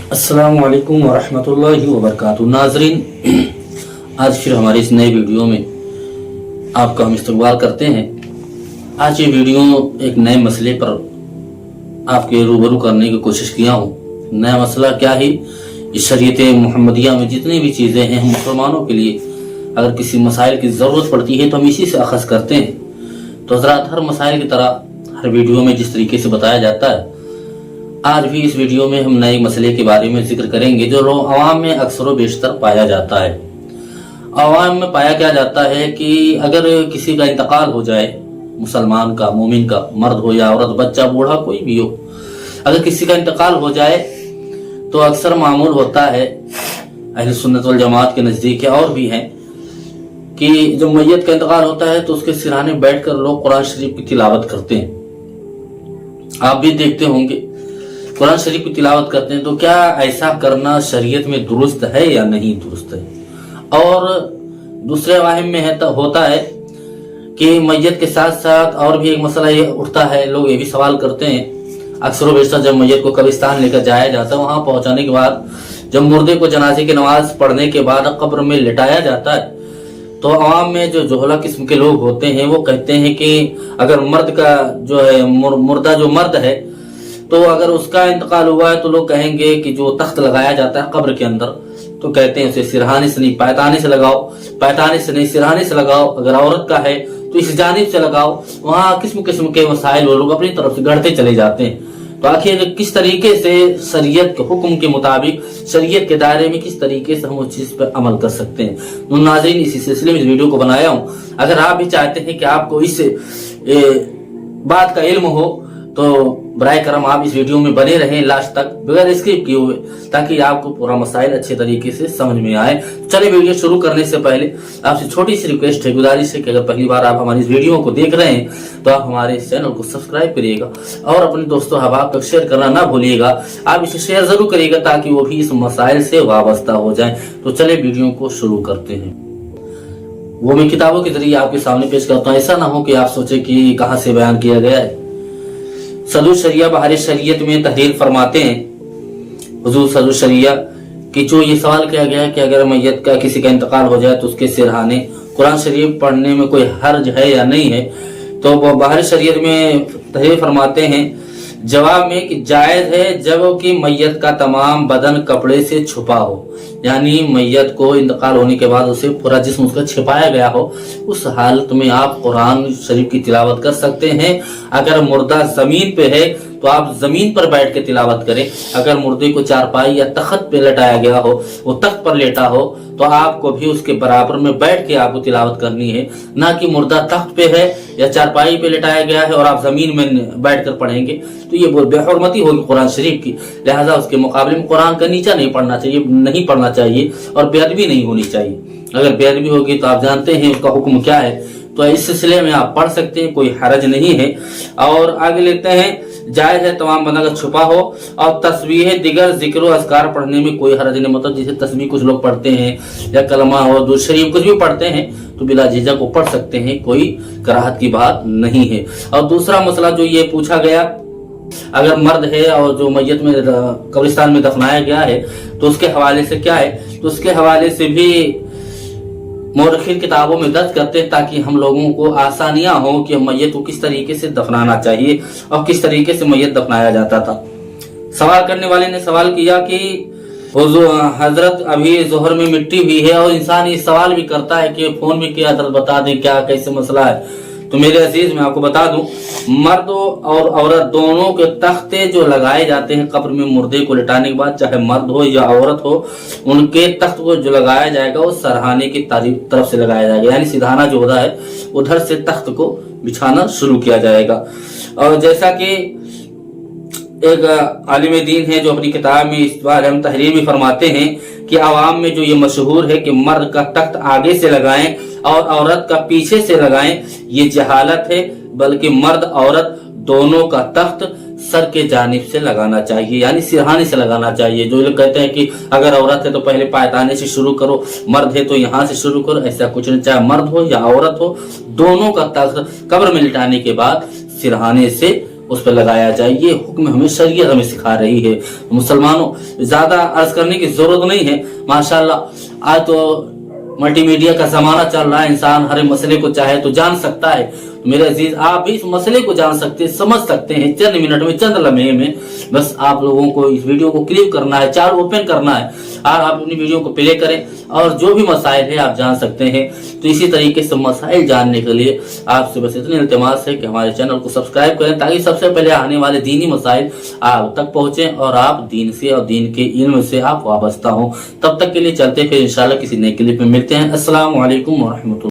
अस्सलामु अलैकुम वरहमतुल्लाहि वबरकातुहू। नाज़रीन, आज फिर हमारी इस नई वीडियो में आपका हम इस्तकबाल करते हैं। आज ये वीडियो एक नए मसले पर आपके रूबरू करने की कोशिश किया हूँ। नया मसला क्या है? इस शरीयत मुहम्मदिया में जितनी भी चीज़ें हैं, हम मुसलमानों के लिए अगर किसी मसाइल की ज़रूरत पड़ती है तो हम इसी से अखज़ करते हैं। तो हज़रात, हर मसाइल की तरह हर वीडियो में जिस तरीके से बताया जाता है, आज भी इस वीडियो में हम नए मसले के बारे में जिक्र करेंगे जो अवाम में अक्सर व बेशतर पाया जाता है। अवाम में पाया क्या जाता है कि अगर किसी का इंतकाल हो जाए, मुसलमान का, मोमिन का, मर्द हो या औरत, बच्चा, बूढ़ा, कोई भी हो, अगर किसी का इंतकाल हो जाए तो अक्सर मामूल होता है अहले सुन्नत वल जमात के नज़दीक और भी हैं कि जब मैयत का इंतकाल होता है तो उसके सिरहाने बैठकर लोग कुरान शरीफ की तिलावत करते हैं। आप भी देखते होंगे कुरान शरीफ की तिलावत करते हैं। तो क्या ऐसा करना शरीयत में दुरुस्त है या नहीं दुरुस्त है? और दूसरे वाहिम में है तो होता है कि मैयत के साथ साथ और भी एक मसला ये उठता है, लोग ये भी सवाल करते हैं अक्सर बेशतर जब मैयत को कब्रिस्तान लेकर जाया जाता है, वहां पहुंचाने के बाद जब मुर्दे को जनाजे की नमाज पढ़ने के बाद कब्र में लिटाया जाता है तो आवाम में जो जोहला किस्म के लोग होते हैं वो कहते हैं कि अगर मर्द का जो है मुर्दा जो मर्द है तो अगर उसका इंतकाल हुआ है तो लोग कहेंगे कि जो तख्त लगाया जाता है कब्र के अंदर, तो कहते हैं उसे सिरहाने से नहीं पैताने से लगाओ, पैताने से नहीं सिरहाने से लगाओ। अगर औरत का है तो इस जानिब से लगाओ। वहाँ किस्म किस्म के मसाइल वो लोग अपनी तरफ से गढ़ते चले जाते हैं। तो आखिर किस तरीके से शरीयत के हुक्म के मुताबिक, शरीयत के दायरे में किस तरीके से हम उस चीज पर अमल कर सकते हैं, तो नाज़रीन इसी सिलसिले में इस वीडियो को बनाया हूँ। अगर आप भी चाहते हैं कि आपको इस बात का इल्म हो तो बराए करम आप इस वीडियो में बने रहें लास्ट तक बगैर स्किप किए हुए, ताकि आपको पूरा मसाइल अच्छे तरीके से समझ में आए। चलिए वीडियो शुरू करने से पहले आपसे छोटी सी रिक्वेस्ट है, गुजारिश है कि अगर पहली बार आप हमारी इस वीडियो को देख रहे हैं तो आप हमारे इस चैनल को सब्सक्राइब करिएगा और अपने दोस्तों अहबाब तक शेयर करना ना भूलिएगा। आप इसे शेयर जरूर करिएगा ताकि वो भी इस मसाइल से वाबस्ता हो जाए। तो चले वीडियो को शुरू करते हैं। वो मैं किताबों के जरिए आपके सामने पेश करता हूँ। ऐसा ना हो कि आप सोचे कि कहाँ से बयान किया गया है। सदुल शरिया बहार शरीयत में तहरीर फरमाते हैं हुजूर सदुल शरिया कि जो ये सवाल किया गया है कि अगर मैयत का किसी का इंतकाल हो जाए तो उसके सिरहाने कुरान शरीफ पढ़ने में कोई हर्ज है या नहीं है, तो बहार शरीयत में तहरीर फरमाते हैं जवाब में कि जायज है जबकि मैयत का तमाम बदन कपड़े से छुपा हो, यानी मैयत को इंतकाल होने के बाद उसे पूरा जिस्म उसका छिपाया गया हो, उस हालत में आप कुरान शरीफ की तिलावत कर सकते हैं। अगर मुर्दा जमीन पे है तो आप जमीन पर बैठ के तिलावत करें। अगर मुर्दे को चारपाई या तख्त पे लटाया गया हो, वो तख्त पर लेटा हो, तो आपको भी उसके बराबर में बैठ के आपको तिलावत करनी है, ना कि मुर्दा तख्त पे है या चारपाई पे लेटाया गया है और आप जमीन में बैठ कर पढ़ेंगे तो ये बेहुरमती होगी कुरान शरीफ की। लिहाजा उसके मुकाबले में कुरान का नीचा नहीं पढ़ना चाहिए और बेअदबी नहीं होनी चाहिए। अगर बेअदबी होगी तो आप जानते हैं उसका हुक्म क्या है, तो इस सिलसिले में आप पढ़ सकते हैं, कोई हरज नहीं है। और आगे लेते हैं जायज है तमाम बंदा का छुपा हो और तस्बीह दिगर जिक्र व अज़कार पढ़ने में कोई हरज नहीं। मतलब जैसे तस्बीह कुछ लोग पढ़ते हैं या कलमा हो दूध शरीफ कुछ भी पढ़ते हैं तो बिला झिझक को पढ़ सकते हैं, कोई कराहत की बात नहीं है। और दूसरा मसला जो ये पूछा गया, अगर मर्द है और जो मैयत में कब्रिस्तान में दफनाया गया है तो उसके हवाले से क्या है, तो उसके हवाले से भी मौरखीन किताबों में दर्ज करते हैं ताकि हम लोगों को आसानियां हो कि मैयत को किस तरीके से दफनाना चाहिए और किस तरीके से मैयत दफनाया जाता था। सवाल करने वाले ने सवाल किया कि हजरत अभी जोहर में मिट्टी भी है, और इंसान ये सवाल भी करता है कि फोन भी किया हजरत बता दें क्या कैसे मसला है। तो मेरे अजीज मैं आपको बता दूं, मर्द और औरत दोनों के तख्ते जो लगाए जाते हैं कब्र में मुर्दे को लिटाने के बाद, चाहे मर्द हो या औरत हो, उनके तख्त को जो लगाया जाएगा वो सरहाने की तरफ से लगाया जाएगा, यानी सिधाना जो होता है उधर से तख्त को बिछाना शुरू किया जाएगा। और जैसा कि एक आलिम दीन है जो अपनी किताब में इस बारे में तहरीर भी फरमाते हैं कि आवाम में जो ये मशहूर है कि मर्द का तख्त आगे से लगाएं और औरत का पीछे से लगाएं, ये जहालत है, बल्कि मर्द औरत दोनों का तख्त सर के जानिब से लगाना चाहिए, यानी सिरहाने से लगाना चाहिए। जो लोग कहते हैं कि अगर औरत है तो पहले पायताने से शुरू करो, मर्द है तो यहाँ से शुरू करो, ऐसा कुछ नहीं। चाहे मर्द हो या औरत हो, दोनों का तख्त कब्र में लिटाने के बाद सिरहाने से उस पर लगाया जाए। ये हुक्म हमें शरीयत हमें सिखा रही है। मुसलमानों, ज्यादा अर्ज करने की जरूरत नहीं है। माशाल्लाह आज तो मल्टीमीडिया का जमाना चल रहा है, इंसान हर मसले को चाहे तो जान सकता है। तो मेरे अजीज, आप भी इस मसले को जान सकते हैं, समझ सकते हैं चंद मिनट में, चंद लम्हे में। बस आप लोगों को इस वीडियो को क्लिक करना है, चार ओपन करना है और आप अपनी वीडियो को प्ले करें और जो भी मसाइल है आप जान सकते हैं। तो इसी तरीके से मसाइल जानने के लिए आपसे बस इतनी इल्तिमास है कि हमारे चैनल को सब्सक्राइब करें, ताकि सबसे पहले आने वाले दीनी मसाइल आप तक पहुंचे और आप दीन से और दीन के इल्म से आप वाबस्ता हो। तब तक के लिए चलते फिर इंशाल्लाह किसी नए क्लिप में मिलते हैं। अस्सलाम वालेकुम व रहमतुल्लाह।